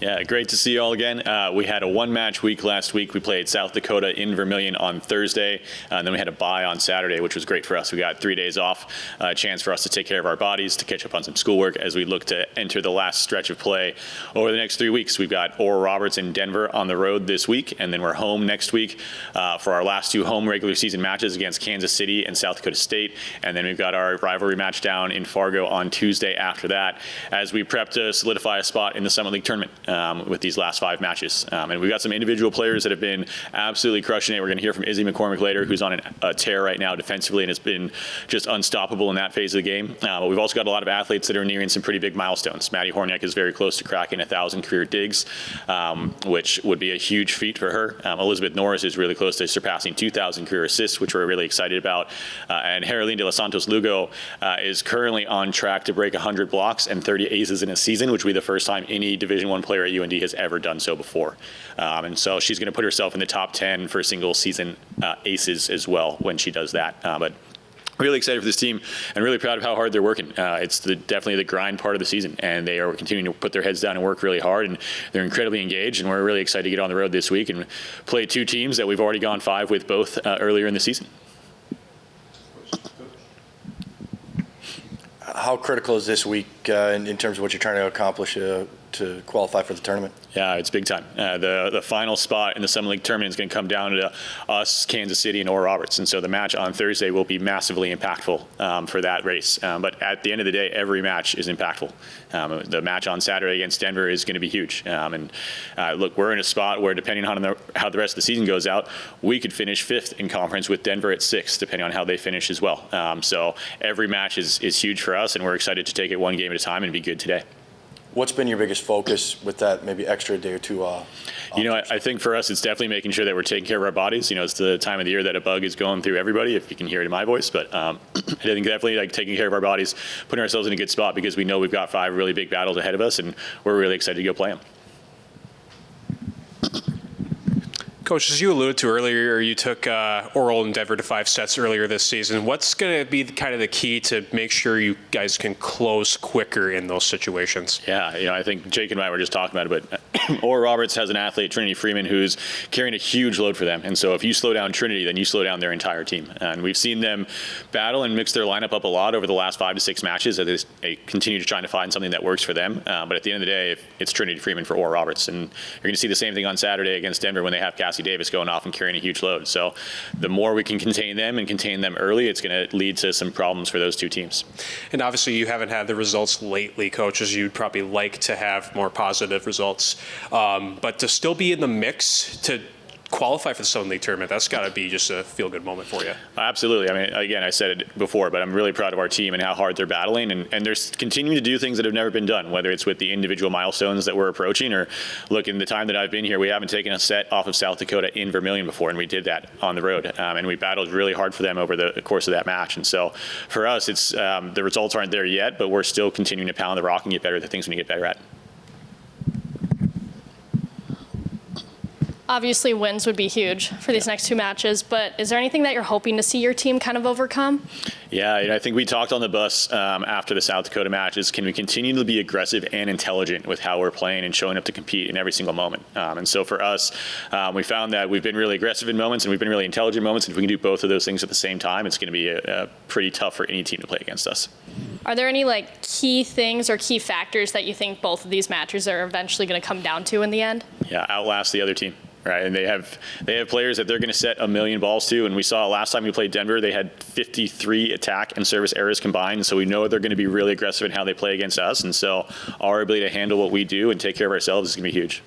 Yeah, great to see you all again. We had a one-match week last week. We played South Dakota in Vermilion on Thursday, and then we had a bye on Saturday, which was great for us. We got 3 days off, a chance for us to take care of our bodies, to catch up on some schoolwork as we look to enter the last stretch of play over the next 3 weeks. We've got Oral Roberts in Denver on the road this week, and then we're home next week for our last 2 home regular season matches against Kansas City and South Dakota State, and then we've got our rivalry match down in Fargo on Tuesday after that as we prep to solidify a spot in the Summit League tournament with these last 5 matches. And we've got some individual players that have been absolutely crushing it. We're going to hear from Izzy McCormick later, who's on a tear right now defensively and has been just unstoppable in that phase of the game. But we've also got a lot of athletes that are nearing some pretty big milestones. Maddie Horniak is very close to cracking 1,000 career digs, which would be a huge feat for her. Elizabeth Norris is really close to surpassing 2,000 career assists, which we're really excited about. And Heralyn de los Santos Lugo is currently on track to break 100 blocks and 30 aces in a season, which will be the first time any Division I player at UND has ever done so before. And so she's going to put herself in the top 10 for single season aces as well when she does that. But really excited for this team and really proud of how hard they're working. It's definitely the grind part of the season, and they are continuing to put their heads down and work really hard, and they're incredibly engaged, and we're really excited to get on the road this week and play 2 teams that we've already gone 5 with both earlier in the season. How critical is this week in terms of what you're trying to accomplish to qualify for the tournament? Yeah, it's big time. The final spot in the Summit League tournament is going to come down to us, Kansas City, and Oral Roberts. And so the match on Thursday will be massively impactful for that race. But at the end of the day, every match is impactful. The match on Saturday against Denver is going to be huge. Look, we're in a spot where, depending on how the rest of the season goes out, we could finish 5th in conference with Denver at 6th, depending on how they finish as well. So every match is huge for us, and we're excited to take it one game at a time and be good today. What's been your biggest focus with that maybe extra day or 2 off? I think for us, it's definitely making sure that we're taking care of our bodies. It's the time of the year that a bug is going through everybody, if you can hear it in my voice. But I think definitely like taking care of our bodies, putting ourselves in a good spot, because we know we've got 5 really big battles ahead of us, and we're really excited to go play them. Coach, as you alluded to earlier, you took Oral and Denver to 5 sets earlier this season. What's going to be kind of the key to make sure you guys can close quicker in those situations? Yeah, I think Jake and I were just talking about it, but Oral Roberts has an athlete, Trinity Freeman, who's carrying a huge load for them. And so if you slow down Trinity, then you slow down their entire team. And we've seen them battle and mix their lineup up a lot over the last 5 to 6 matches as they continue to try to find something that works for them. But at the end of the day, it's Trinity Freeman for Oral Roberts. And you're going to see the same thing on Saturday against Denver when they have Cassie Davis going off and carrying a huge load. So the more we can contain them and contain them early, it's going to lead to some problems for those 2 teams. And obviously you haven't had the results lately, Coach, as you'd probably like to have more positive results. But to still be in the mix to qualify for the Summit League tournament, that's got to be just a feel-good moment for you. Absolutely. I mean, again, I said it before, but I'm really proud of our team and how hard they're battling, and they're continuing to do things that have never been done, whether it's with the individual milestones that we're approaching, or look, in the time that I've been here, we haven't taken a set off of South Dakota in Vermilion before, and we did that on the road, and we battled really hard for them over the course of that match. And so for us, it's the results aren't there yet, but we're still continuing to pound the rock and get better at the things we need to get better at. Obviously, wins would be huge for these next 2 matches, but is there anything that you're hoping to see your team kind of overcome? Yeah, I think we talked on the bus after the South Dakota matches. Can we continue to be aggressive and intelligent with how we're playing and showing up to compete in every single moment? And so for us, we found that we've been really aggressive in moments and we've been really intelligent in moments. And if we can do both of those things at the same time, it's going to be pretty tough for any team to play against us. Are there any key things or key factors that you think both of these matches are eventually going to come down to in the end? Yeah, outlast the other team. Right, and they have players that they're going to set 1,000,000 balls to, and we saw last time we played Denver, they had 53 attack and service errors combined, so we know they're going to be really aggressive in how they play against us, and so our ability to handle what we do and take care of ourselves is going to be huge.